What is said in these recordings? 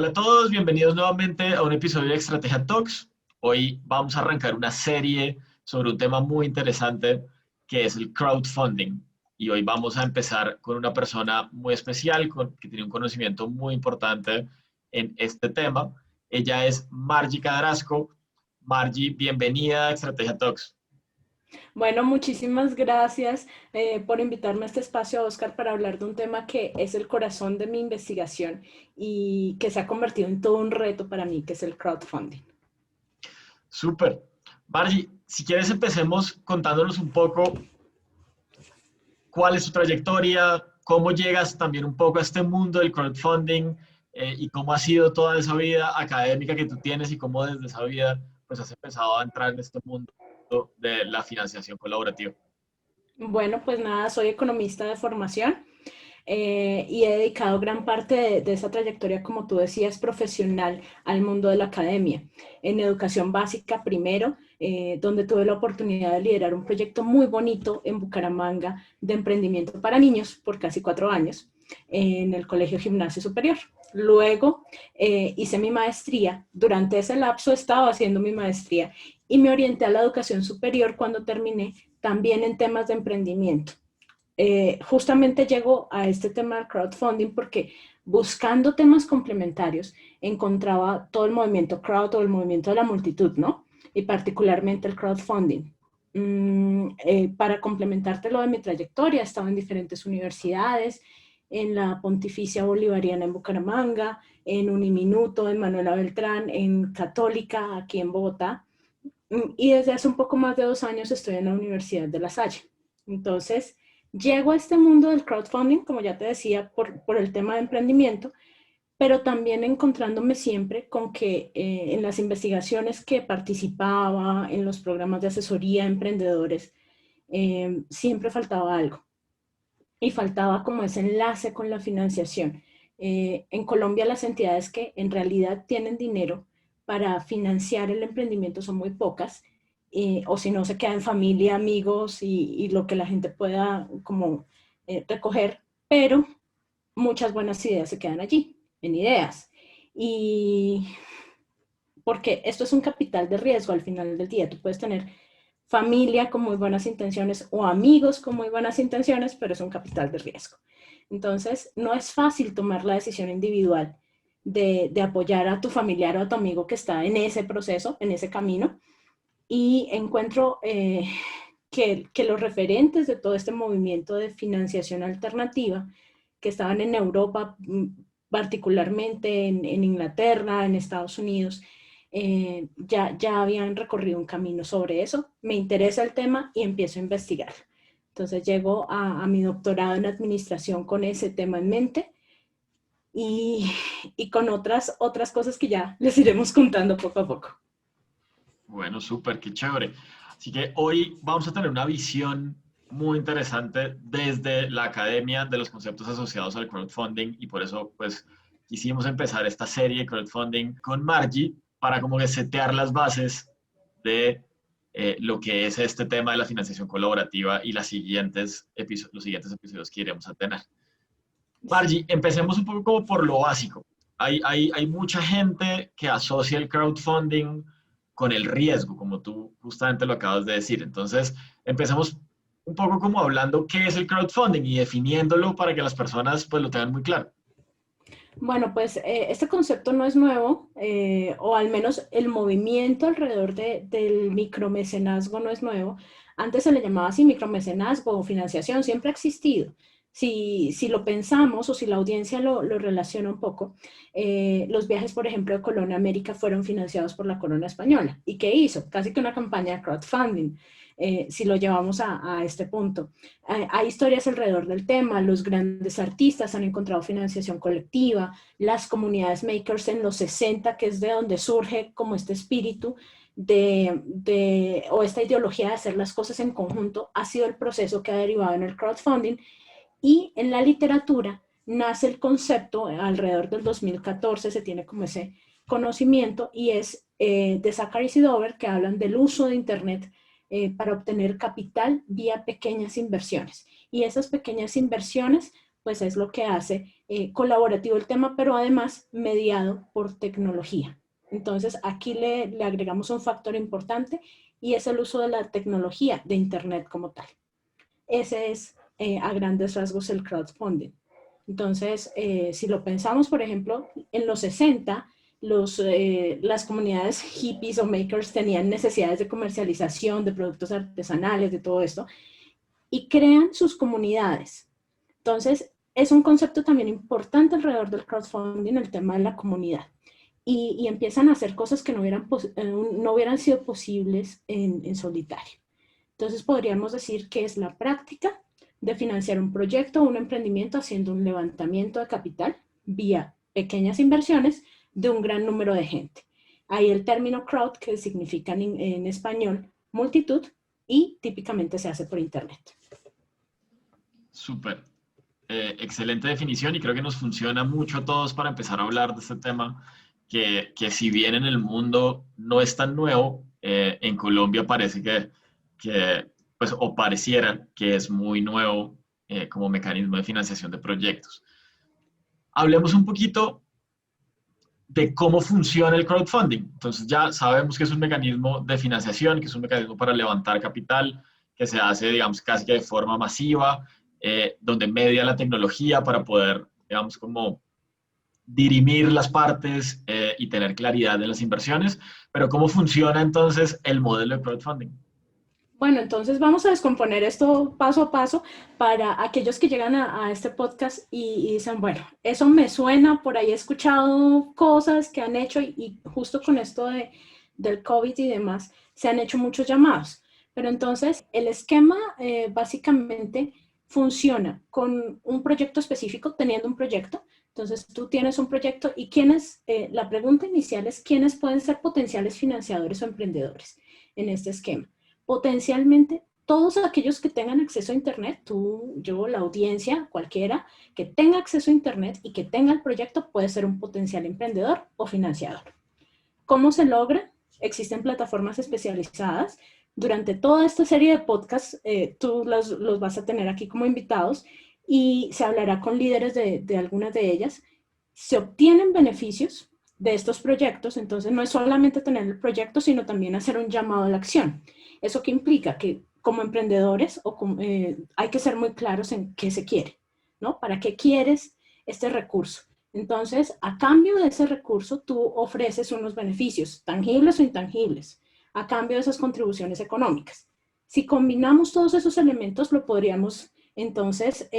Hola a todos, bienvenidos nuevamente a un episodio de Estrategia Talks. Hoy vamos a arrancar una serie sobre un tema muy interesante que es el crowdfunding. Y hoy vamos a empezar con una persona muy especial que tiene un conocimiento muy importante en este tema. Ella es Margie Cadrasco. Margie, bienvenida a Estrategia Talks. Bueno, muchísimas gracias por invitarme a este espacio, Oscar, para hablar de un tema que es el corazón de mi investigación y que se ha convertido en todo un reto para mí, que es el crowdfunding. Súper. Margie, si quieres empecemos contándonos un poco cuál es tu trayectoria, cómo llegas también un poco a este mundo del crowdfunding y cómo ha sido toda esa vida académica que tú tienes y cómo desde esa vida pues has empezado a entrar en este mundo de la financiación colaborativa. Bueno, pues nada, soy economista de formación y he dedicado gran parte de esa trayectoria, como tú decías, profesional al mundo de la academia. En educación básica primero, donde tuve la oportunidad de liderar un proyecto muy bonito en Bucaramanga de emprendimiento para niños por casi 4 años en el Colegio Gimnasio Superior. Luego hice mi maestría. Durante ese lapso estaba haciendo mi maestría y me orienté a la educación superior cuando terminé también en temas de emprendimiento. Justamente llego a este tema del crowdfunding porque buscando temas complementarios encontraba todo el movimiento crowd o el movimiento de la multitud, ¿no? Y particularmente el crowdfunding. Para complementarte lo de mi trayectoria, he estado en diferentes universidades, en la Pontificia Bolivariana en Bucaramanga, en Uniminuto, en Manuela Beltrán, en Católica, aquí en Bogotá, y desde hace un poco más de 2 años estoy en la Universidad de La Salle. Entonces, llego a este mundo del crowdfunding, como ya te decía, por el tema de emprendimiento, pero también encontrándome siempre con que en las investigaciones que participaba, en los programas de asesoría a emprendedores, siempre faltaba algo. Y faltaba como ese enlace con la financiación. En Colombia las entidades que en realidad tienen dinero para financiar el emprendimiento son muy pocas, o si no se queda en familia, amigos y lo que la gente pueda como recoger, pero muchas buenas ideas se quedan allí, en ideas. Y porque esto es un capital de riesgo al final del día. Tú puedes tener familia con muy buenas intenciones o amigos con muy buenas intenciones, pero es un capital de riesgo. Entonces, no es fácil tomar la decisión individual de apoyar a tu familiar o a tu amigo que está en ese proceso, en ese camino. Y encuentro que los referentes de todo este movimiento de financiación alternativa que estaban en Europa, particularmente en Inglaterra, en Estados Unidos, ya habían recorrido un camino sobre eso. Me interesa el tema y empiezo a investigar. Entonces llego a mi doctorado en administración con ese tema en mente y, y con otras cosas que ya les iremos contando poco a poco. Bueno, súper, qué chévere. Así que hoy vamos a tener una visión muy interesante desde la academia de los conceptos asociados al crowdfunding y por eso pues quisimos empezar esta serie de crowdfunding con Margie para como que setear las bases de lo que es este tema de la financiación colaborativa y los siguientes episodios que iremos a tener. Margie, empecemos un poco como por lo básico. Hay mucha gente que asocia el crowdfunding con el riesgo, como tú justamente lo acabas de decir. Entonces, empecemos un poco como hablando qué es el crowdfunding y definiéndolo para que las personas pues lo tengan muy claro. Bueno, pues este concepto no es nuevo, o al menos el movimiento alrededor del micromecenazgo no es nuevo. Antes se le llamaba así micromecenazgo o financiación, siempre ha existido. Si lo pensamos o si la audiencia lo relaciona un poco, los viajes, por ejemplo, de Colón a América fueron financiados por la corona española. ¿Y qué hizo? Casi que una campaña de crowdfunding, si lo llevamos a este punto. Hay historias alrededor del tema, los grandes artistas han encontrado financiación colectiva, las comunidades makers en los 60, que es de donde surge como este espíritu o esta ideología de hacer las cosas en conjunto, ha sido el proceso que ha derivado en el crowdfunding. Y en la literatura nace el concepto, alrededor del 2014 se tiene como ese conocimiento, y es de Zachary y Dover, que hablan del uso de Internet para obtener capital vía pequeñas inversiones. Y esas pequeñas inversiones pues es lo que hace colaborativo el tema, pero además mediado por tecnología. Entonces aquí le agregamos un factor importante y es el uso de la tecnología de Internet como tal. Ese es a grandes rasgos el crowdfunding. Entonces, si lo pensamos, por ejemplo, en los 60, las comunidades hippies o makers tenían necesidades de comercialización, de productos artesanales, de todo esto, y crean sus comunidades. Entonces, es un concepto también importante alrededor del crowdfunding, el tema de la comunidad. Y empiezan a hacer cosas que no hubieran sido posibles en solitario. Entonces, podríamos decir que es la práctica de financiar un proyecto o un emprendimiento haciendo un levantamiento de capital vía pequeñas inversiones de un gran número de gente. Hay el término crowd, que significa en español multitud, y típicamente se hace por internet. Súper. Excelente definición y creo que nos funciona mucho a todos para empezar a hablar de este tema que si bien en el mundo no es tan nuevo, en Colombia parece pues, o pareciera que es muy nuevo como mecanismo de financiación de proyectos. Hablemos un poquito de cómo funciona el crowdfunding. Entonces ya sabemos que es un mecanismo de financiación, que es un mecanismo para levantar capital, que se hace, digamos, casi que de forma masiva, donde media la tecnología para poder, digamos, como dirimir las partes y tener claridad en las inversiones. Pero ¿cómo funciona entonces el modelo de crowdfunding? Bueno, entonces vamos a descomponer esto paso a paso para aquellos que llegan a este podcast y dicen, bueno, eso me suena, por ahí he escuchado cosas que han hecho y justo con esto del COVID y demás, se han hecho muchos llamados. Pero entonces el esquema básicamente funciona con un proyecto específico, teniendo un proyecto. Entonces tú tienes un proyecto y la pregunta inicial es quiénes pueden ser potenciales financiadores o emprendedores en este esquema. Potencialmente todos aquellos que tengan acceso a Internet, tú, yo, la audiencia, cualquiera, que tenga acceso a Internet y que tenga el proyecto puede ser un potencial emprendedor o financiador. ¿Cómo se logra? Existen plataformas especializadas. Durante toda esta serie de podcasts, tú los vas a tener aquí como invitados y se hablará con líderes de algunas de ellas. Se obtienen beneficios de estos proyectos, entonces no es solamente tener el proyecto, sino también hacer un llamado a la acción. ¿Eso qué implica? Que como emprendedores hay que ser muy claros en qué se quiere, ¿no? ¿Para qué quieres este recurso? Entonces, a cambio de ese recurso, tú ofreces unos beneficios, tangibles o intangibles, a cambio de esas contribuciones económicas. Si combinamos todos esos elementos, podríamos entonces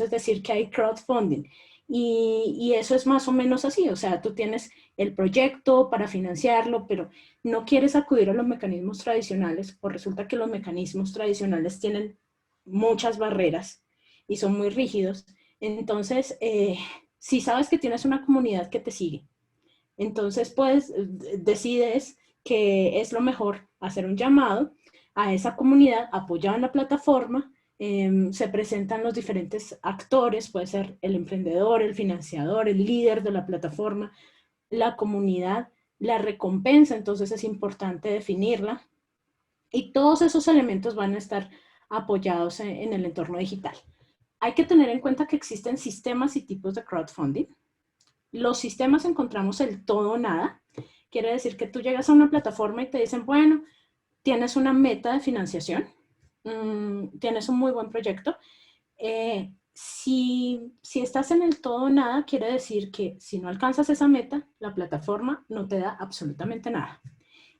decir que hay crowdfunding. Y eso es más o menos así, o sea, tú tienes el proyecto para financiarlo, pero no quieres acudir a los mecanismos tradicionales, o resulta que los mecanismos tradicionales tienen muchas barreras y son muy rígidos. Entonces, si sabes que tienes una comunidad que te sigue, entonces pues decides que es lo mejor hacer un llamado a esa comunidad apoyada en la plataforma. Se presentan los diferentes actores, puede ser el emprendedor, el financiador, el líder de la plataforma, la comunidad, la recompensa, entonces es importante definirla, y todos esos elementos van a estar apoyados en el entorno digital. Hay que tener en cuenta que existen sistemas y tipos de crowdfunding. Los sistemas encontramos el todo o nada. Quiere decir que tú llegas a una plataforma y te dicen, bueno, tienes una meta de financiación, tienes un muy buen proyecto. Si estás en el todo o nada, quiere decir que si no alcanzas esa meta, la plataforma no te da absolutamente nada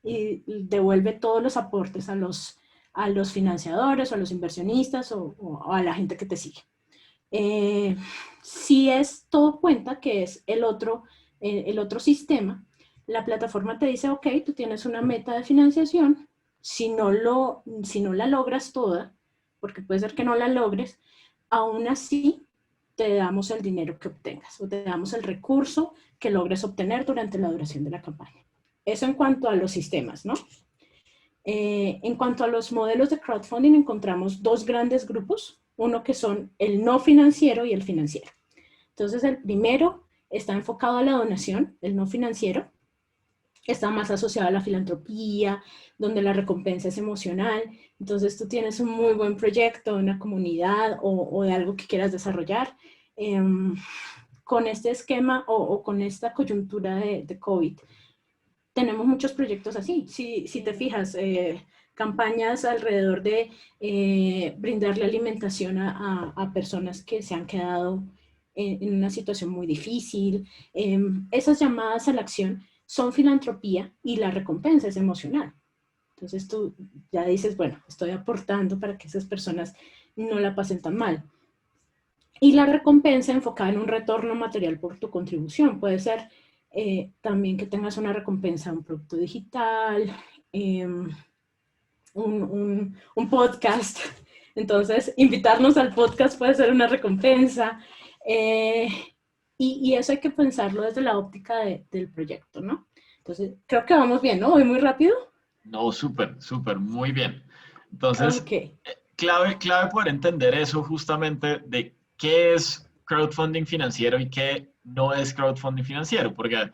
y devuelve todos los aportes a los financiadores o a los inversionistas o a la gente que te sigue. Si es todo cuenta, que es el otro sistema, la plataforma te dice, ok, tú tienes una meta de financiación, si no la logras toda, porque puede ser que no la logres, aún así te damos el dinero que obtengas o te damos el recurso que logres obtener durante la duración de la campaña. Eso en cuanto a los sistemas, ¿no? En cuanto a los modelos de crowdfunding, encontramos dos grandes grupos, uno que son el no financiero y el financiero. Entonces, el primero está enfocado a la donación, el no financiero. está más asociado a la filantropía, donde la recompensa es emocional. Entonces tú tienes un muy buen proyecto, una comunidad o de algo que quieras desarrollar. Con este esquema o con esta coyuntura de COVID, tenemos muchos proyectos así. Si te fijas, campañas alrededor de brindarle alimentación a personas que se han quedado en una situación muy difícil. Esas llamadas a la acción son filantropía y la recompensa es emocional. Entonces tú ya dices, bueno, estoy aportando para que esas personas no la pasen tan mal. Y la recompensa enfocada en un retorno material por tu contribución. Puede ser también que tengas una recompensa, un producto digital, un podcast. Entonces, invitarnos al podcast puede ser una recompensa. Y eso hay que pensarlo desde la óptica del proyecto, ¿no? Entonces, creo que vamos bien, ¿no? ¿Voy muy rápido? No, súper, súper, muy bien. Entonces, Ok. clave poder entender eso justamente de qué es crowdfunding financiero y qué no es crowdfunding financiero, porque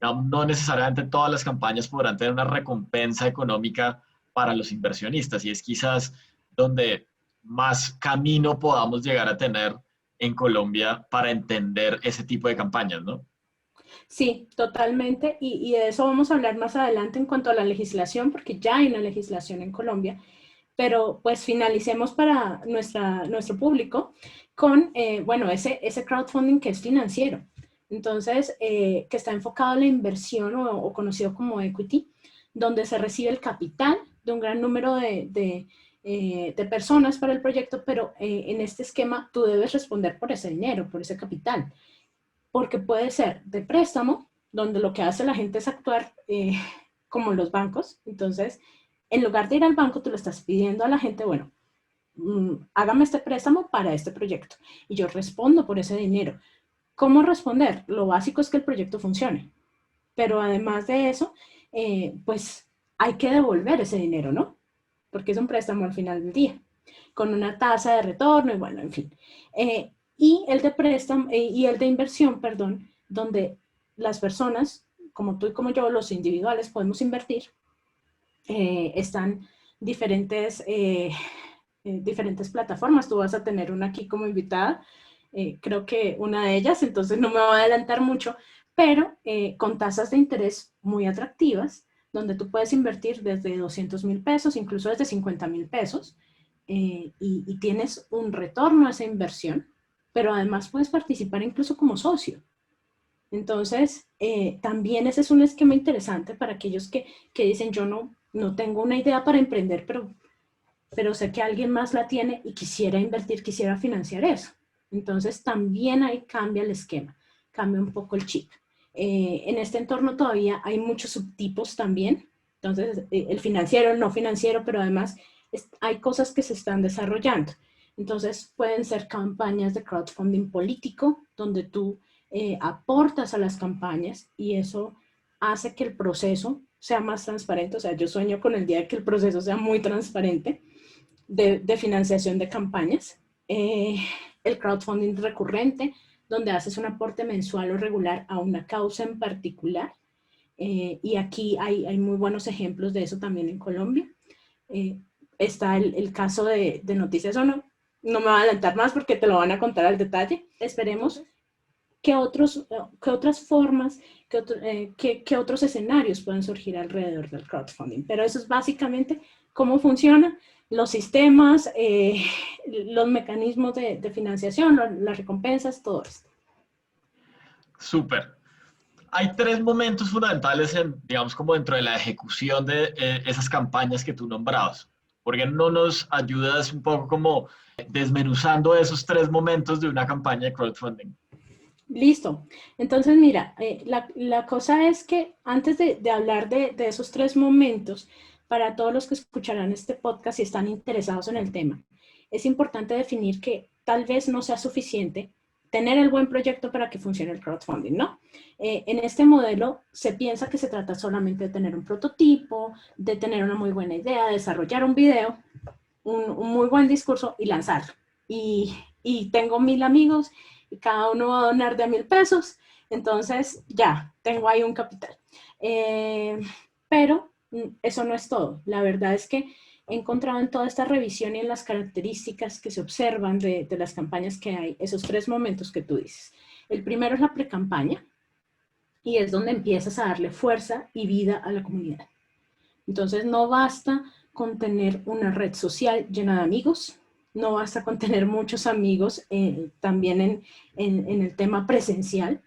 no necesariamente todas las campañas podrán tener una recompensa económica para los inversionistas y es quizás donde más camino podamos llegar a tener en Colombia para entender ese tipo de campañas, ¿no? Sí, totalmente. Y de eso vamos a hablar más adelante en cuanto a la legislación, porque ya hay una legislación en Colombia. Pero pues finalicemos para nuestro público con, bueno, ese crowdfunding que es financiero. Entonces, que está enfocado en la inversión o conocido como equity, donde se recibe el capital de un gran número de personas para el proyecto, pero en este esquema tú debes responder por ese dinero, por ese capital, porque puede ser de préstamo, donde lo que hace la gente es actuar como los bancos. Entonces, en lugar de ir al banco, tú le estás pidiendo a la gente, bueno, hágame este préstamo para este proyecto y yo respondo por ese dinero. ¿Cómo responder? Lo básico es que el proyecto funcione, pero además de eso, pues hay que devolver ese dinero, ¿no? Porque es un préstamo al final del día, con una tasa de retorno y bueno, en fin. Y el de préstamo y el de inversión, perdón, donde las personas, como tú y como yo, los individuales, podemos invertir, están diferentes, diferentes plataformas. Tú vas a tener una aquí como invitada, creo que una de ellas, entonces no me voy a adelantar mucho, pero con tasas de interés muy atractivas, donde tú puedes invertir desde 200,000 pesos, incluso desde 50,000 pesos, y tienes un retorno a esa inversión, pero además puedes participar incluso como socio. Entonces, también ese es un esquema interesante para aquellos que dicen, yo no tengo una idea para emprender, pero sé que alguien más la tiene y quisiera invertir, quisiera financiar eso. Entonces, también ahí cambia el esquema, cambia un poco el chip. En este entorno todavía hay muchos subtipos también. Entonces, el financiero, el no financiero, pero además hay cosas que se están desarrollando. Entonces, pueden ser campañas de crowdfunding político, donde tú aportas a las campañas y eso hace que el proceso sea más transparente. O sea, yo sueño con el día de que el proceso sea muy transparente de financiación de campañas. El crowdfunding recurrente, donde haces un aporte mensual o regular a una causa en particular. Y aquí hay muy buenos ejemplos de eso también en Colombia. Está el caso de Noticias o no me voy a adelantar más porque te lo van a contar al detalle. Esperemos qué otras formas, qué otros escenarios pueden surgir alrededor del crowdfunding. Pero eso es básicamente cómo funciona, los sistemas, los mecanismos de financiación, las recompensas, todo esto. Súper. Hay tres momentos fundamentales, digamos, como dentro de la ejecución de esas campañas que tú nombrabas. ¿Por qué no nos ayudas un poco como desmenuzando esos tres momentos de una campaña de crowdfunding? Listo. Entonces, mira, la cosa es que antes de hablar de esos tres momentos, para todos los que escucharán este podcast y están interesados en el tema, es importante definir que tal vez no sea suficiente tener el buen proyecto para que funcione el crowdfunding, ¿no? En este modelo se piensa que se trata solamente de tener un prototipo, de tener una muy buena idea, de desarrollar un video, un muy buen discurso y lanzarlo. Y tengo 1,000 amigos y cada uno va a donar de 1,000 pesos, entonces ya, tengo ahí un capital. Pero eso no es todo. La verdad es que he encontrado en toda esta revisión y en las características que se observan de las campañas que hay, esos tres momentos que tú dices. El primero es la pre-campaña, y es donde empiezas a darle fuerza y vida a la comunidad. Entonces no basta con tener una red social llena de amigos, no basta con tener muchos amigos también en el tema presencial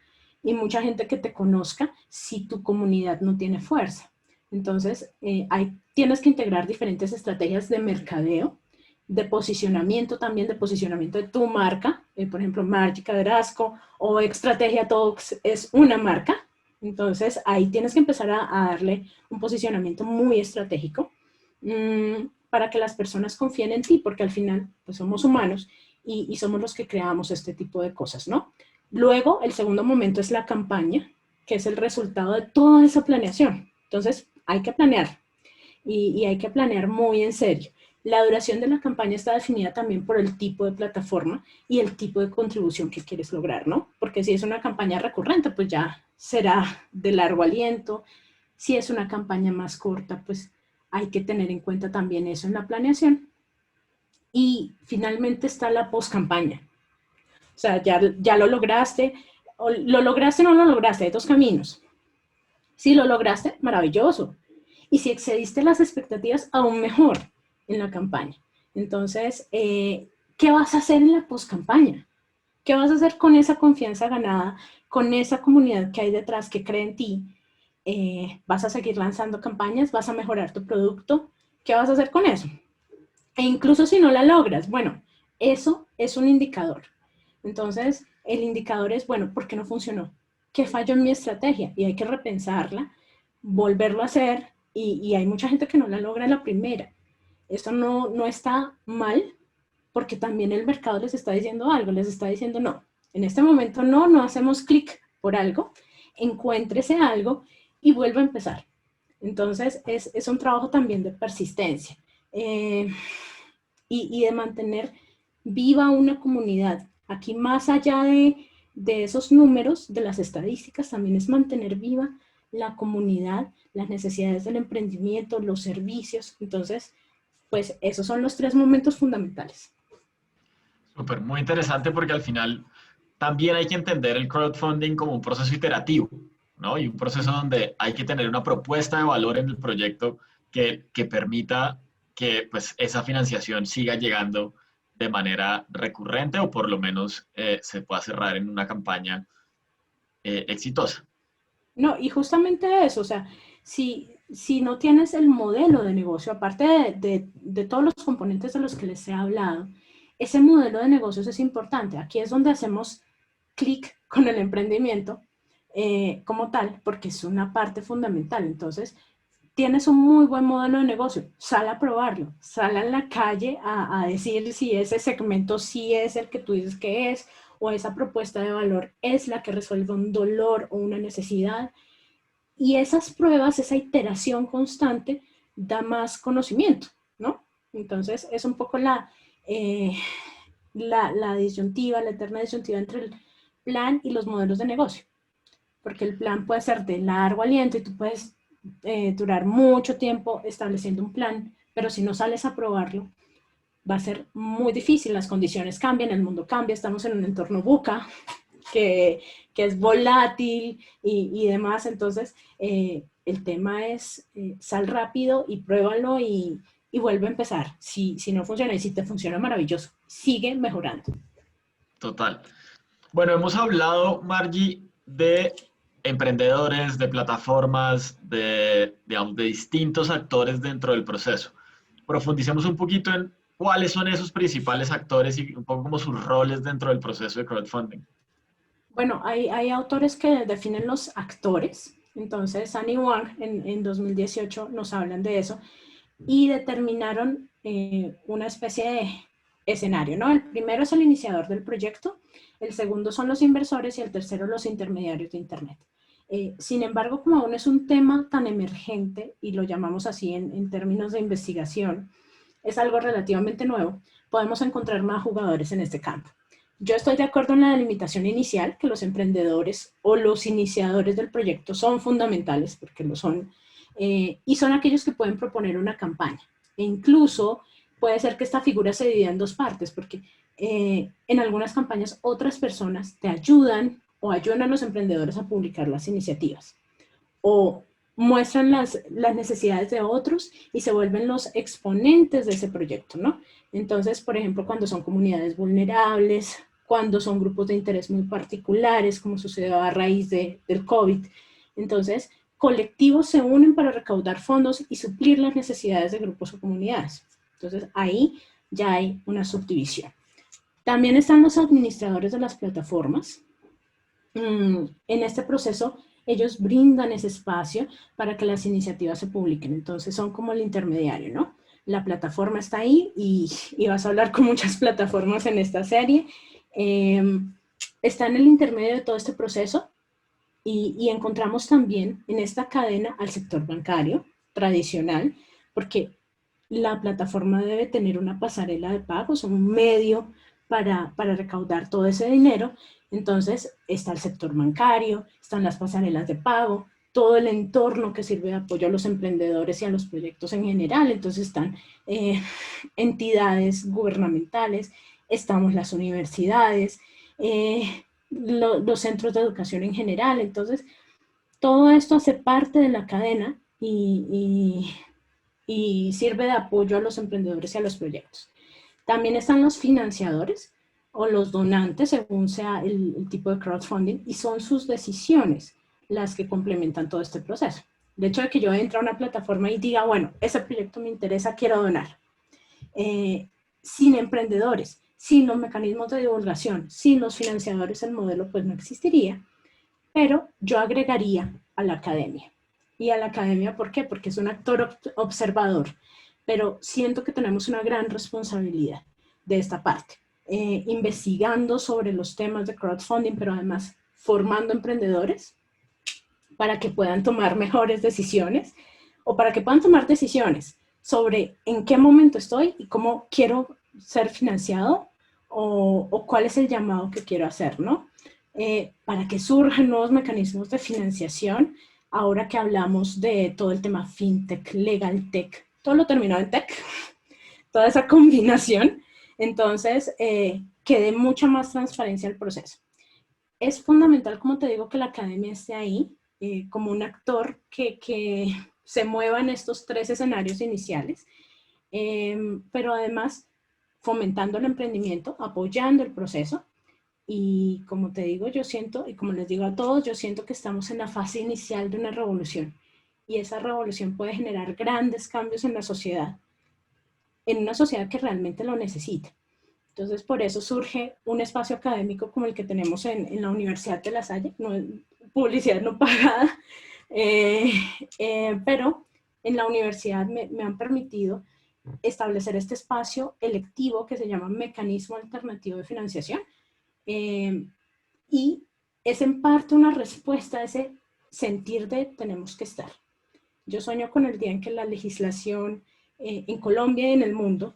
y mucha gente que te conozca si tu comunidad no tiene fuerza. Entonces tienes que integrar diferentes estrategias de mercadeo, de posicionamiento también, de posicionamiento de tu marca, por ejemplo, Margica de Erasco o Estrategia Talks es una marca. Entonces ahí tienes que empezar a darle un posicionamiento muy estratégico para que las personas confíen en ti, porque al final pues somos humanos y somos los que creamos este tipo de cosas, ¿no? Luego, el segundo momento es la campaña, que es el resultado de toda esa planeación. Entonces, hay que planear y hay que planear muy en serio. La duración de la campaña está definida también por el tipo de plataforma y el tipo de contribución que quieres lograr, ¿no? Porque si es una campaña recurrente, pues ya será de largo aliento. Si es una campaña más corta, pues hay que tener en cuenta también eso en la planeación. Y finalmente está la post-campaña. O sea, ya lo lograste, o no lo lograste, hay dos caminos. Si lo lograste, maravilloso. Y si excediste las expectativas, aún mejor en la campaña. Entonces, ¿qué vas a hacer en la post-campaña? ¿Qué vas a hacer con esa confianza ganada, con esa comunidad que hay detrás que cree en ti? ¿Vas a seguir lanzando campañas? ¿Vas a mejorar tu producto? ¿Qué vas a hacer con eso? E incluso si no la logras, bueno, eso es un indicador. Entonces, el indicador es, bueno, ¿por qué no funcionó? ¿Qué falló en mi estrategia? Y hay que repensarla, volverlo a hacer, y hay mucha gente que no la logra en la primera. Esto no está mal, porque también el mercado les está diciendo algo, les está diciendo no, en este momento no hacemos clic por algo, encuéntrese algo y vuelva a empezar. Entonces es un trabajo también de persistencia y de mantener viva una comunidad. Aquí más allá de esos números, de las estadísticas, también es mantener viva la comunidad, las necesidades del emprendimiento, los servicios. Entonces, pues esos son los tres momentos fundamentales. Súper, muy interesante porque al final también hay que entender el crowdfunding como un proceso iterativo, ¿no? Y un proceso donde hay que tener una propuesta de valor en el proyecto que permita que pues, esa financiación siga llegando de manera recurrente o por lo menos se pueda cerrar en una campaña exitosa. No, y justamente eso, o sea, si no tienes el modelo de negocio, aparte de todos los componentes de los que les he hablado, ese modelo de negocios es importante. Aquí es donde hacemos clic con el emprendimiento como tal, porque es una parte fundamental. Entonces, tienes un muy buen modelo de negocio, sal a probarlo, sal a la calle a decir si ese segmento sí es el que tú dices que es, o esa propuesta de valor es la que resuelve un dolor o una necesidad. Y esas pruebas, esa iteración constante, da más conocimiento, ¿no? Entonces, es un poco la disyuntiva, la eterna disyuntiva entre el plan y los modelos de negocio. Porque el plan puede ser de largo aliento y tú puedes durar mucho tiempo estableciendo un plan, pero si no sales a probarlo, va a ser muy difícil, las condiciones cambian, el mundo cambia, estamos en un entorno VUCA que es volátil y demás, entonces el tema es sal rápido y pruébalo y vuelve a empezar. Si no funciona y si te funciona, maravilloso, sigue mejorando. Total. Bueno, hemos hablado, Margie, de emprendedores, de plataformas, digamos, de distintos actores dentro del proceso. Profundicemos un poquito en cuáles son esos principales actores y un poco como sus roles dentro del proceso de crowdfunding. Bueno, hay autores que definen los actores. Entonces, Annie Wang en 2018 nos hablan de eso y determinaron una especie de escenario, ¿no? El primero es el iniciador del proyecto, el segundo son los inversores y el tercero los intermediarios de Internet. Sin embargo, como aún es un tema tan emergente, y lo llamamos así en términos de investigación, es algo relativamente nuevo, podemos encontrar más jugadores en este campo. Yo estoy de acuerdo en la delimitación inicial, que los emprendedores o los iniciadores del proyecto son fundamentales, porque lo son, y son aquellos que pueden proponer una campaña. E incluso puede ser que esta figura se divida en dos partes, porque en algunas campañas otras personas te ayudan o ayudan a los emprendedores a publicar las iniciativas, o muestran las necesidades de otros y se vuelven los exponentes de ese proyecto, ¿no? Entonces, por ejemplo, cuando son comunidades vulnerables, cuando son grupos de interés muy particulares, como sucedió a raíz del COVID. Entonces, colectivos se unen para recaudar fondos y suplir las necesidades de grupos o comunidades. Entonces, ahí ya hay una subdivisión. También están los administradores de las plataformas. En este proceso, ellos brindan ese espacio para que las iniciativas se publiquen. Entonces, son como el intermediario, ¿no? La plataforma está ahí y vas a hablar con muchas plataformas en esta serie. Está en el intermedio de todo este proceso y encontramos también en esta cadena al sector bancario tradicional, porque la plataforma debe tener una pasarela de pagos, un medio para recaudar todo ese dinero. Entonces está el sector bancario, están las pasarelas de pago, todo el entorno que sirve de apoyo a los emprendedores y a los proyectos en general. Entonces están entidades gubernamentales, estamos las universidades, los centros de educación en general. Entonces todo esto hace parte de la cadena y sirve de apoyo a los emprendedores y a los proyectos. También están los financiadores o los donantes, según sea el tipo de crowdfunding, y son sus decisiones las que complementan todo este proceso. El hecho de que yo entre a una plataforma y diga, bueno, ese proyecto me interesa, quiero donar. Sin emprendedores, sin los mecanismos de divulgación, sin los financiadores, el modelo pues no existiría, pero yo agregaría a la academia. Y a la academia, ¿por qué? Porque es un actor observador, pero siento que tenemos una gran responsabilidad de esta parte, investigando sobre los temas de crowdfunding, pero además formando emprendedores para que puedan tomar mejores decisiones o para que puedan tomar decisiones sobre en qué momento estoy y cómo quiero ser financiado o cuál es el llamado que quiero hacer, ¿no? Para que surjan nuevos mecanismos de financiación, ahora que hablamos de todo el tema fintech, legal tech, todo lo terminado en tech, toda esa combinación, entonces que dé mucha más transparencia al proceso. Es fundamental, como te digo, que la academia esté ahí como un actor que se mueva en estos tres escenarios iniciales, pero además fomentando el emprendimiento, apoyando el proceso. Y como te digo, yo siento, y como les digo a todos, yo siento que estamos en la fase inicial de una revolución. Y esa revolución puede generar grandes cambios en una sociedad que realmente lo necesita. Entonces, por eso surge un espacio académico como el que tenemos en la Universidad de La Salle, no es publicidad no pagada, pero en la universidad me han permitido establecer este espacio electivo que se llama Mecanismo Alternativo de Financiación, y es en parte una respuesta a ese sentir de tenemos que estar. Yo sueño con el día en que la legislación en Colombia y en el mundo,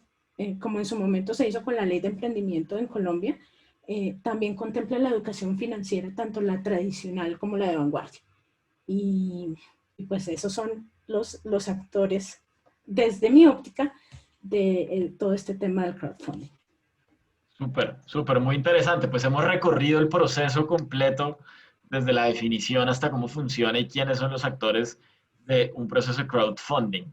como en su momento se hizo con la ley de emprendimiento en Colombia, también contemple la educación financiera, tanto la tradicional como la de vanguardia. Y pues esos son los actores, desde mi óptica, de todo este tema del crowdfunding. Súper, súper, muy interesante. Pues hemos recorrido el proceso completo desde la definición hasta cómo funciona y quiénes son los actores de un proceso de crowdfunding.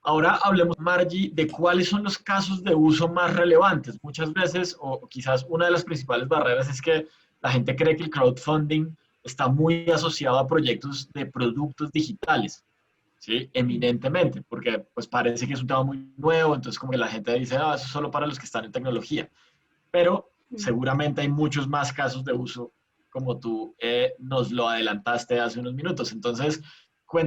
Ahora hablemos, Margie, de cuáles son los casos de uso más relevantes. Muchas veces, o quizás una de las principales barreras es que la gente cree que el crowdfunding está muy asociado a proyectos de productos digitales, ¿sí? Eminentemente, porque pues parece que es un tema muy nuevo, entonces como que la gente dice, ah, eso es solo para los que están en tecnología. Pero seguramente hay muchos más casos de uso, como tú nos lo adelantaste hace unos minutos. Entonces,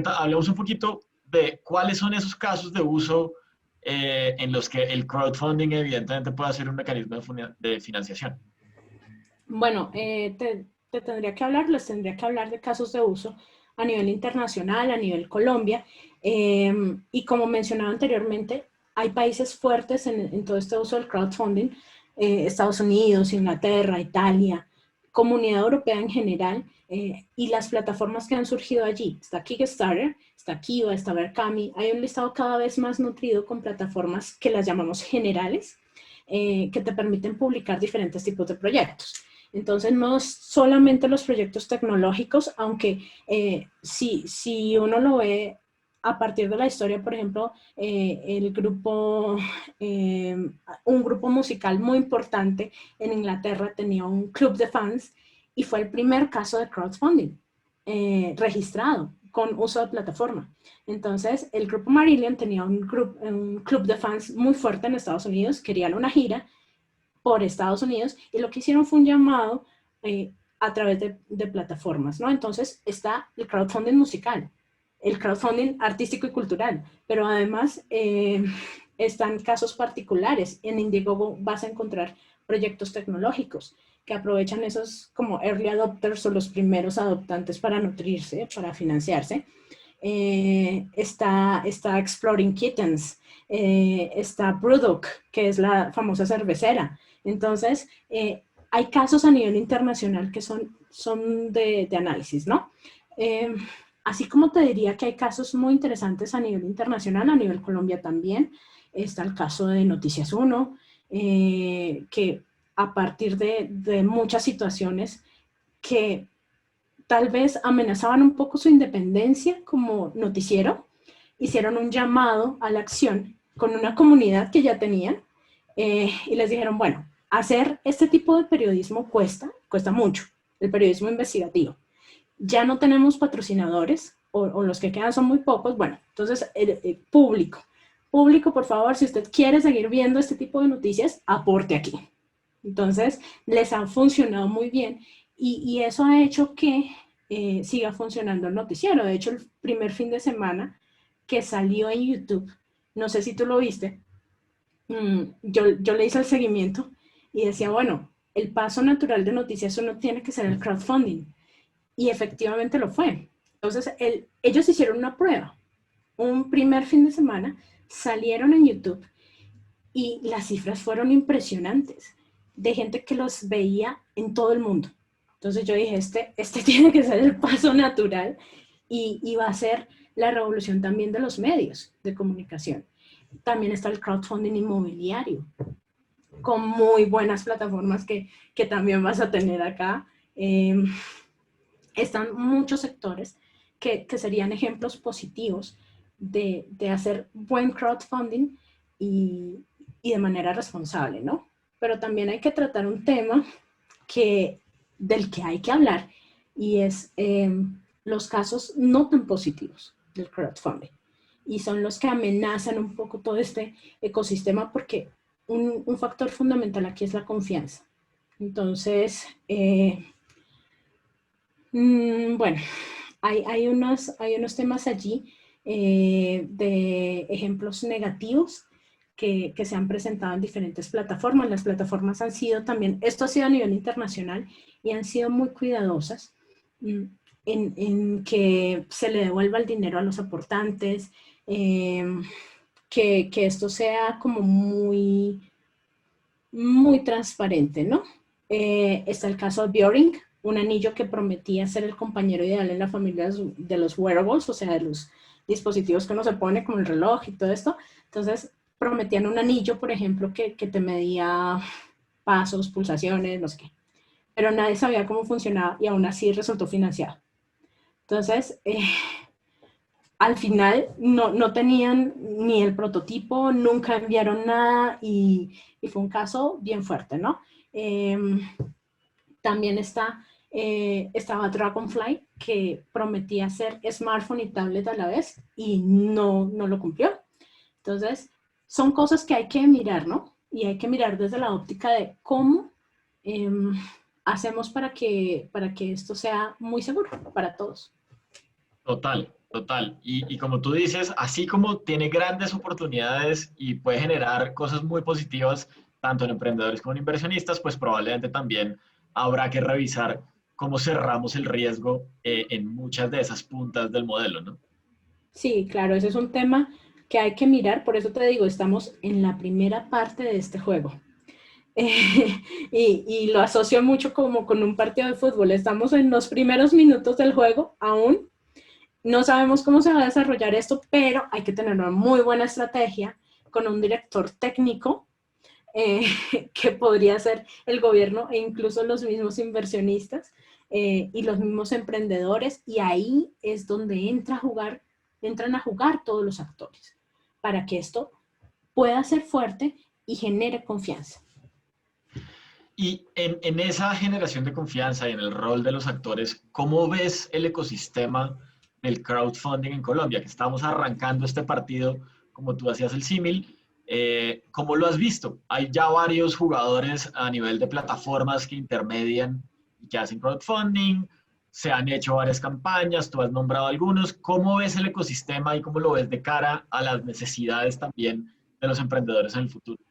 hablemos un poquito de cuáles son esos casos de uso en los que el crowdfunding evidentemente puede ser un mecanismo de financiación. Bueno, les tendría que hablar de casos de uso a nivel internacional, a nivel Colombia, y como mencionaba anteriormente, hay países fuertes en todo este uso del crowdfunding, Estados Unidos, Inglaterra, Italia, Comunidad Europea en general, y las plataformas que han surgido allí. Está Kickstarter, está Kiva, está Berkami. Hay un listado cada vez más nutrido con plataformas que las llamamos generales, que te permiten publicar diferentes tipos de proyectos. Entonces, no solamente los proyectos tecnológicos, aunque si uno lo ve a partir de la historia, por ejemplo, un grupo musical muy importante en Inglaterra tenía un club de fans y fue el primer caso de crowdfunding registrado con uso de plataforma. Entonces, el grupo Marillion tenía un club de fans muy fuerte en Estados Unidos, querían una gira por Estados Unidos y lo que hicieron fue un llamado a través de plataformas, ¿no? Entonces, está el crowdfunding musical, el crowdfunding artístico y cultural, pero además están casos particulares. En Indiegogo vas a encontrar proyectos tecnológicos que aprovechan esos como early adopters o los primeros adoptantes para nutrirse, para financiarse. Está Exploring Kittens, está Brewdog, que es la famosa cervecera. Entonces, hay casos a nivel internacional que son de análisis, ¿no? Así como te diría que hay casos muy interesantes a nivel internacional, a nivel Colombia también. Está el caso de Noticias 1, que a partir de muchas situaciones que tal vez amenazaban un poco su independencia como noticiero, hicieron un llamado a la acción con una comunidad que ya tenían y les dijeron, bueno, hacer este tipo de periodismo cuesta mucho, el periodismo investigativo. Ya no tenemos patrocinadores, o los que quedan son muy pocos. Bueno, entonces, público, por favor, si usted quiere seguir viendo este tipo de noticias, aporte aquí. Entonces, les ha funcionado muy bien y eso ha hecho que siga funcionando el noticiero. De hecho, el primer fin de semana que salió en YouTube, no sé si tú lo viste, yo le hice el seguimiento y decía, bueno, el paso natural de Noticias Uno tiene que ser el crowdfunding. Y efectivamente lo fue. Entonces, ellos hicieron una prueba. Un primer fin de semana salieron en YouTube y las cifras fueron impresionantes de gente que los veía en todo el mundo. Entonces yo dije, este tiene que ser el paso natural y va a ser la revolución también de los medios de comunicación. También está el crowdfunding inmobiliario, con muy buenas plataformas que también vas a tener acá. Están muchos sectores que serían ejemplos positivos de hacer buen crowdfunding y de manera responsable, ¿no? Pero también hay que tratar un tema del que hay que hablar y es los casos no tan positivos del crowdfunding. Y son los que amenazan un poco todo este ecosistema porque un factor fundamental aquí es la confianza. Entonces, bueno, hay unos temas allí de ejemplos negativos que se han presentado en diferentes plataformas. Las plataformas han sido también, esto ha sido a nivel internacional, y han sido muy cuidadosas en que se le devuelva el dinero a los aportantes, que esto sea como muy, muy transparente, ¿no? Está el caso de Björk, un anillo que prometía ser el compañero ideal en la familia de los wearables, o sea, de los dispositivos que uno se pone, como el reloj y todo esto. Entonces, prometían un anillo, por ejemplo, que te medía pasos, pulsaciones, no sé qué. Pero nadie sabía cómo funcionaba y aún así resultó financiado. Entonces, al final no tenían ni el prototipo, nunca enviaron nada y fue un caso bien fuerte, ¿no? También estaba Dragonfly, que prometía ser smartphone y tablet a la vez y no lo cumplió. Entonces, son cosas que hay que mirar, ¿no? Y hay que mirar desde la óptica de cómo hacemos para que esto sea muy seguro para todos. Total, total. Y como tú dices, así como tiene grandes oportunidades y puede generar cosas muy positivas, tanto en emprendedores como en inversionistas, pues probablemente también habrá que revisar cómo cerramos el riesgo en muchas de esas puntas del modelo, ¿no? Sí, claro, ese es un tema que hay que mirar, por eso te digo, estamos en la primera parte de este juego. y lo asocio mucho como con un partido de fútbol. Estamos en los primeros minutos del juego, aún no sabemos cómo se va a desarrollar esto, pero hay que tener una muy buena estrategia con un director técnico eh, que podría ser el gobierno e incluso los mismos inversionistas y los mismos emprendedores, y ahí es donde entran a jugar todos los actores para que esto pueda ser fuerte y genere confianza. Y en esa generación de confianza y en el rol de los actores, ¿cómo ves el ecosistema del crowdfunding en Colombia? Que estamos arrancando este partido, como tú hacías el símil, ¿cómo lo has visto? Hay ya varios jugadores a nivel de plataformas que intermedian y que hacen crowdfunding, se han hecho varias campañas, tú has nombrado algunos. ¿Cómo ves el ecosistema y cómo lo ves de cara a las necesidades también de los emprendedores en el futuro?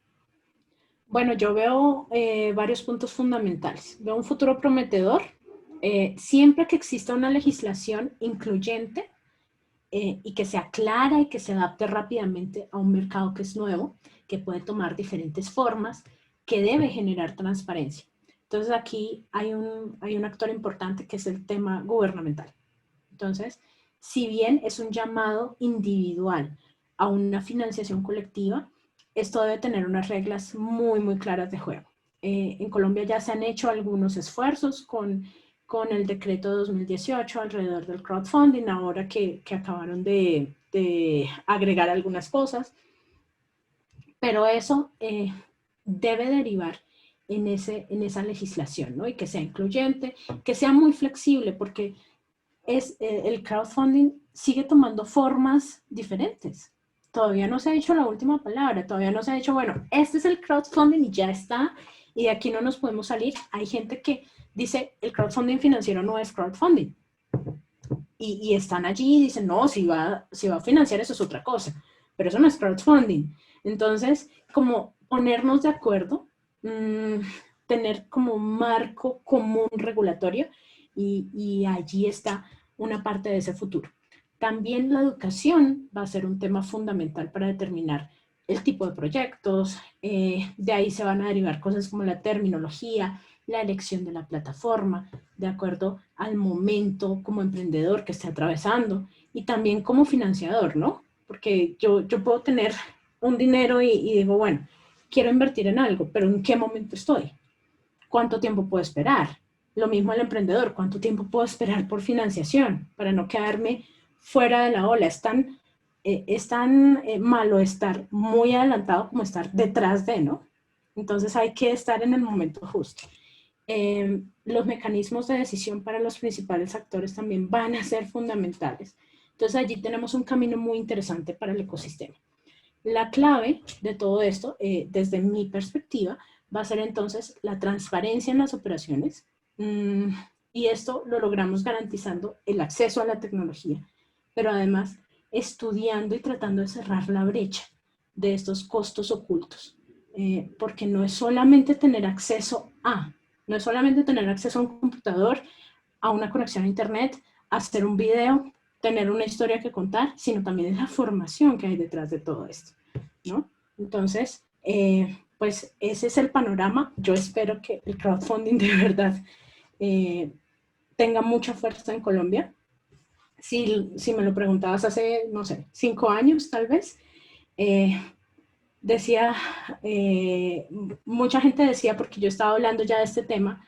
Bueno, yo veo varios puntos fundamentales. Veo un futuro prometedor. Siempre que exista una legislación incluyente y que sea clara y que se adapte rápidamente a un mercado que es nuevo, que puede tomar diferentes formas, que debe generar transparencia. Entonces aquí hay un actor importante que es el tema gubernamental. Entonces, si bien es un llamado individual a una financiación colectiva, esto debe tener unas reglas muy, muy claras de juego. En Colombia ya se han hecho algunos esfuerzos con el decreto de 2018 alrededor del crowdfunding, ahora que acabaron de agregar algunas cosas, pero eso debe derivar en esa legislación, ¿no? Y que sea incluyente, que sea muy flexible, porque el crowdfunding sigue tomando formas diferentes. Todavía no se ha dicho la última palabra, todavía no se ha dicho, bueno, este es el crowdfunding y ya está, y de aquí no nos podemos salir. Hay gente que dice, el crowdfunding financiero no es crowdfunding. Y están allí y dicen, no, si va a financiar eso es otra cosa, pero eso no es crowdfunding. Entonces, como ponernos de acuerdo, tener como un marco común regulatorio y allí está una parte de ese futuro. También la educación va a ser un tema fundamental para determinar el tipo de proyectos, de ahí se van a derivar cosas como la terminología, la elección de la plataforma, de acuerdo al momento como emprendedor que esté atravesando y también como financiador, ¿no? Porque yo puedo tener un dinero y digo, bueno, quiero invertir en algo, pero ¿en qué momento estoy? ¿Cuánto tiempo puedo esperar? Lo mismo el emprendedor, ¿cuánto tiempo puedo esperar por financiación para no quedarme fuera de la ola? Es tan malo estar muy adelantado como estar detrás de, ¿no? Entonces hay que estar en el momento justo. Los mecanismos de decisión para los principales actores también van a ser fundamentales. Entonces allí tenemos un camino muy interesante para el ecosistema. La clave de todo esto, desde mi perspectiva, va a ser entonces la transparencia en las operaciones y esto lo logramos garantizando el acceso a la tecnología, pero además estudiando y tratando de cerrar la brecha de estos costos ocultos, porque no es solamente tener acceso a, no es solamente tener acceso a un computador, a una conexión a internet, a hacer un video, tener una historia que contar, sino también es la formación que hay detrás de todo esto, ¿no? Entonces, pues ese es el panorama. Yo espero que el crowdfunding de verdad tenga mucha fuerza en Colombia. Si me lo preguntabas hace, no sé, 5 años tal vez, eh, decía, mucha gente decía, porque yo estaba hablando ya de este tema,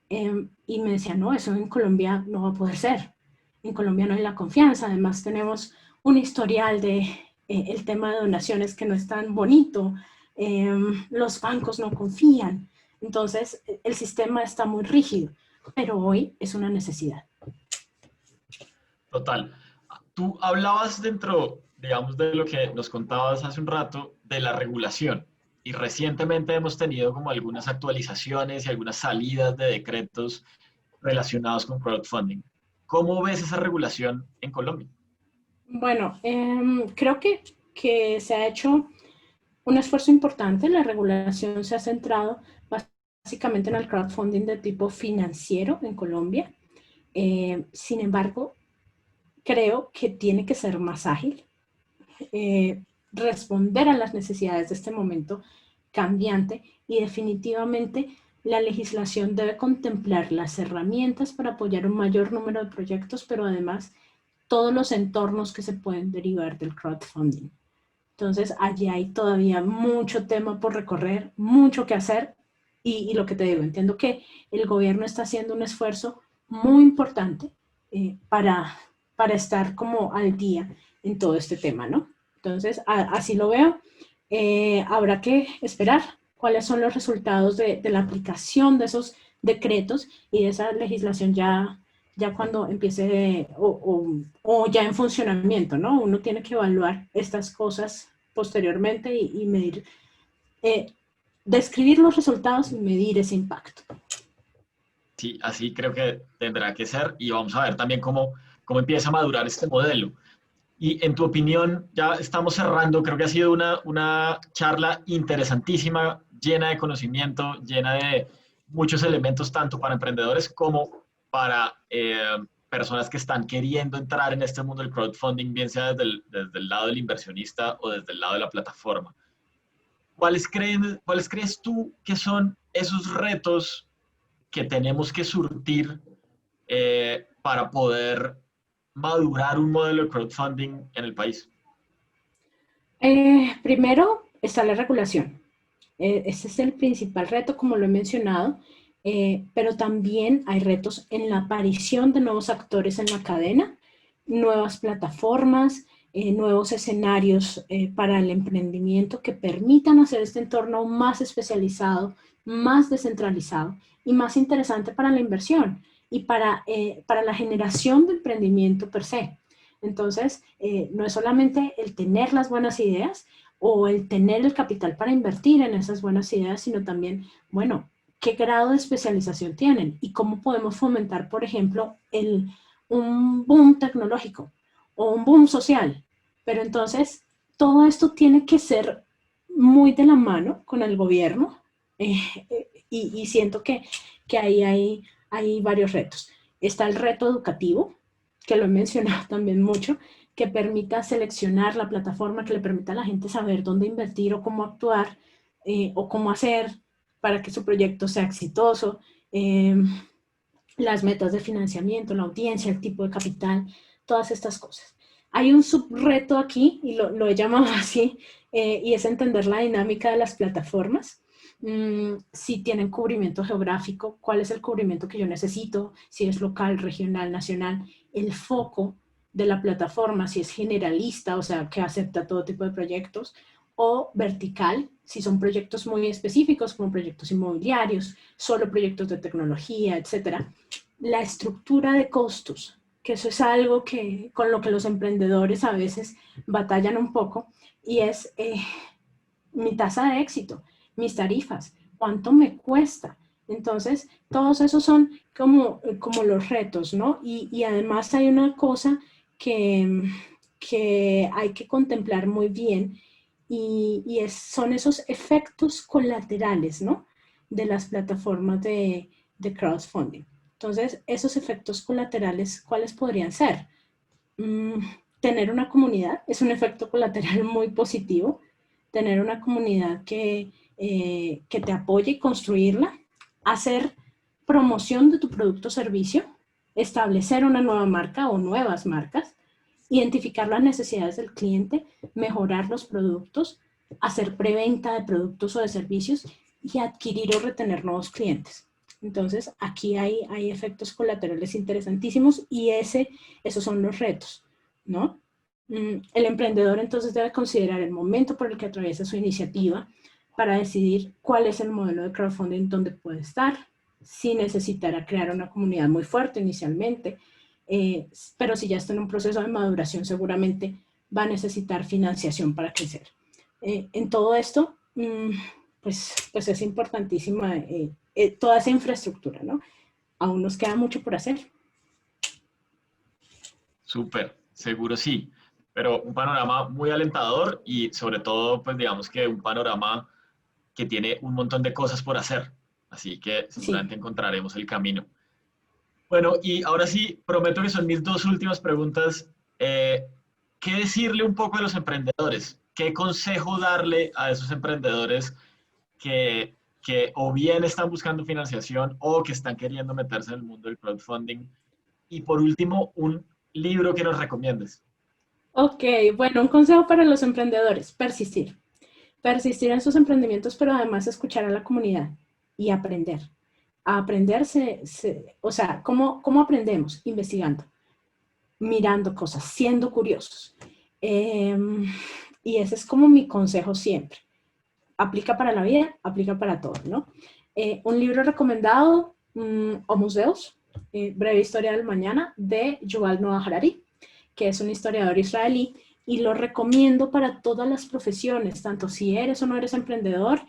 y me decía, no, eso en Colombia no va a poder ser. En Colombia no hay la confianza, además tenemos un historial de el tema de donaciones que no es tan bonito, los bancos no confían, entonces el sistema está muy rígido, pero hoy es una necesidad. Total. Tú hablabas dentro, digamos, de lo que nos contabas hace un rato, de la regulación. Y recientemente hemos tenido como algunas actualizaciones y algunas salidas de decretos relacionados con crowdfunding. ¿Cómo ves esa regulación en Colombia? Bueno, creo que se ha hecho un esfuerzo importante. La regulación se ha centrado básicamente en el crowdfunding de tipo financiero en Colombia. Sin embargo, creo que tiene que ser más ágil, responder a las necesidades de este momento cambiante y definitivamente la legislación debe contemplar las herramientas para apoyar un mayor número de proyectos, pero además todos los entornos que se pueden derivar del crowdfunding. Entonces, allí hay todavía mucho tema por recorrer, mucho que hacer y lo que te digo, entiendo que el gobierno está haciendo un esfuerzo muy importante para estar como al día en todo este tema, ¿no? Entonces, así lo veo. Habrá que esperar cuáles son los resultados de la aplicación de esos decretos y de esa legislación ya cuando empiece o ya en funcionamiento, ¿no? Uno tiene que evaluar estas cosas posteriormente y medir, describir los resultados y medir ese impacto. Sí, así creo que tendrá que ser y vamos a ver también cómo empieza a madurar este modelo. Y en tu opinión, ya estamos cerrando, creo que ha sido una charla interesantísima, llena de conocimiento, llena de muchos elementos, tanto para emprendedores como para personas que están queriendo entrar en este mundo del crowdfunding, bien sea desde el lado del inversionista o desde el lado de la plataforma. ¿Cuáles crees tú que son esos retos que tenemos que surtir para poder madurar un modelo de crowdfunding en el país? Primero está la regulación. Ese es el principal reto, como lo he mencionado, pero también hay retos en la aparición de nuevos actores en la cadena, nuevas plataformas, nuevos escenarios para el emprendimiento que permitan hacer este entorno más especializado, más descentralizado y más interesante para la inversión y para la generación de emprendimiento per se. Entonces, no es solamente el tener las buenas ideas o el tener el capital para invertir en esas buenas ideas, sino también, bueno, qué grado de especialización tienen y cómo podemos fomentar, por ejemplo, un boom tecnológico o un boom social. Pero entonces, todo esto tiene que ser muy de la mano con el gobierno y siento que ahí hay varios retos. Está el reto educativo, que lo he mencionado también mucho, que permita seleccionar la plataforma, que le permita a la gente saber dónde invertir o cómo actuar o cómo hacer para que su proyecto sea exitoso, las metas de financiamiento, la audiencia, el tipo de capital, todas estas cosas. Hay un subreto aquí, y lo he llamado así, y es entender la dinámica de las plataformas. Si tienen cubrimiento geográfico, cuál es el cubrimiento que yo necesito, si es local, regional, nacional, el foco de la plataforma, si es generalista, o sea, que acepta todo tipo de proyectos, o vertical, si son proyectos muy específicos, como proyectos inmobiliarios, solo proyectos de tecnología, etc. La estructura de costos, que eso es algo con lo que los emprendedores a veces batallan un poco, y es mi tasa de éxito, mis tarifas, cuánto me cuesta. Entonces, todos esos son como los retos, ¿no? Y además hay una cosa que hay que contemplar muy bien y son esos efectos colaterales, ¿no? De las plataformas de crowdfunding. Entonces, esos efectos colaterales, ¿cuáles podrían ser? Tener una comunidad es un efecto colateral muy positivo. Tener una comunidad que te apoye y construirla, hacer promoción de tu producto o servicio, establecer una nueva marca o nuevas marcas, identificar las necesidades del cliente, mejorar los productos, hacer preventa de productos o de servicios y adquirir o retener nuevos clientes. Entonces, aquí hay efectos colaterales interesantísimos y esos son los retos, ¿no? El emprendedor entonces debe considerar el momento por el que atraviesa su iniciativa para decidir cuál es el modelo de crowdfunding donde puede estar, si necesitará crear una comunidad muy fuerte inicialmente, pero si ya está en un proceso de maduración seguramente va a necesitar financiación para crecer. En todo esto, pues es importantísima toda esa infraestructura, ¿no? Aún nos queda mucho por hacer. Súper, seguro sí, pero un panorama muy alentador y sobre todo, pues digamos que un panorama que tiene un montón de cosas por hacer, así que seguramente sí encontraremos el camino. Bueno, y ahora sí, prometo que son mis dos últimas preguntas. ¿Qué decirle un poco a los emprendedores? ¿Qué consejo darle a esos emprendedores que o bien están buscando financiación o que están queriendo meterse en el mundo del crowdfunding. Y por último, un libro que nos recomiendes. Ok, bueno, un consejo para los emprendedores, persistir. Persistir en sus emprendimientos, pero además escuchar a la comunidad y aprender. A aprender, o sea, ¿cómo aprendemos? Investigando, mirando cosas, siendo curiosos. Y ese es como mi consejo siempre. Aplica para la vida, aplica para todo, ¿no? Un libro recomendado, Homus Deus, Breve Historia del Mañana, de Yuval Noah Harari, que es un historiador israelí, y lo recomiendo para todas las profesiones, tanto si eres o no eres emprendedor,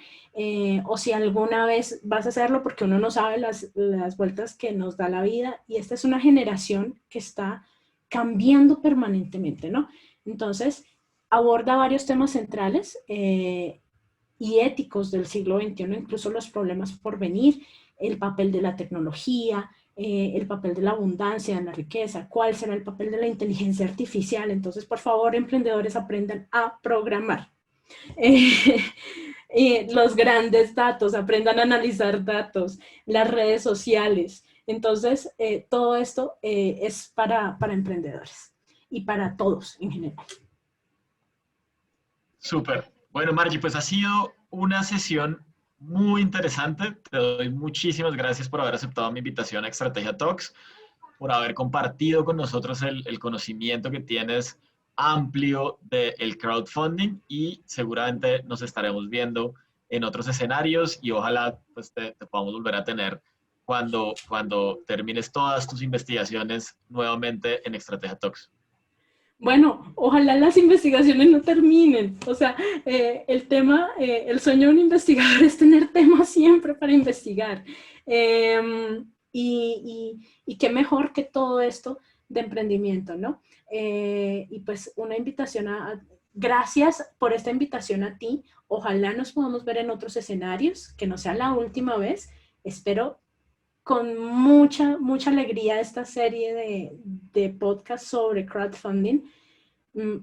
o si alguna vez vas a hacerlo, porque uno no sabe las vueltas que nos da la vida, y esta es una generación que está cambiando permanentemente, ¿no? Entonces, aborda varios temas centrales y éticos del siglo XXI, incluso los problemas por venir, el papel de la tecnología, el papel de la abundancia, de la riqueza, cuál será el papel de la inteligencia artificial. Entonces, por favor, emprendedores, aprendan a programar. Los grandes datos, aprendan a analizar datos, las redes sociales. Entonces, todo esto es para emprendedores y para todos en general. Súper. Bueno, Margie, pues ha sido una sesión muy interesante. Te doy muchísimas gracias por haber aceptado mi invitación a Estrategia Talks, por haber compartido con nosotros el conocimiento que tienes amplio del crowdfunding, y seguramente nos estaremos viendo en otros escenarios y ojalá pues, te podamos volver a tener cuando termines todas tus investigaciones nuevamente en Estrategia Talks. Bueno, ojalá las investigaciones no terminen. O sea, el sueño de un investigador es tener temas siempre para investigar. Y qué mejor que todo esto de emprendimiento, ¿no? Y pues una invitación gracias por esta invitación a ti. Ojalá nos podamos ver en otros escenarios, que no sea la última vez. Espero con mucha alegría esta serie de podcasts sobre crowdfunding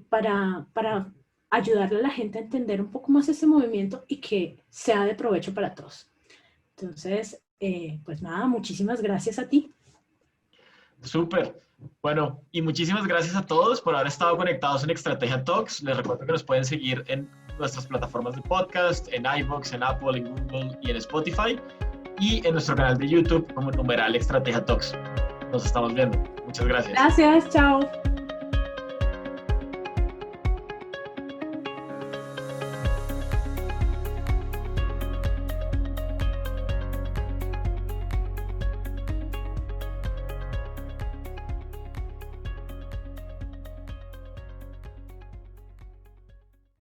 para ayudarle a la gente a entender un poco más este movimiento y que sea de provecho para todos. Entonces, pues nada, muchísimas gracias a ti. Súper. Bueno, y muchísimas gracias a todos por haber estado conectados en Estrategia Talks. Les recuerdo que nos pueden seguir en nuestras plataformas de podcast, en iVoox, en Apple, en Google y en Spotify, y en nuestro canal de YouTube como numeral Estrategia Talks. Nos estamos viendo. Muchas gracias. Gracias, chao.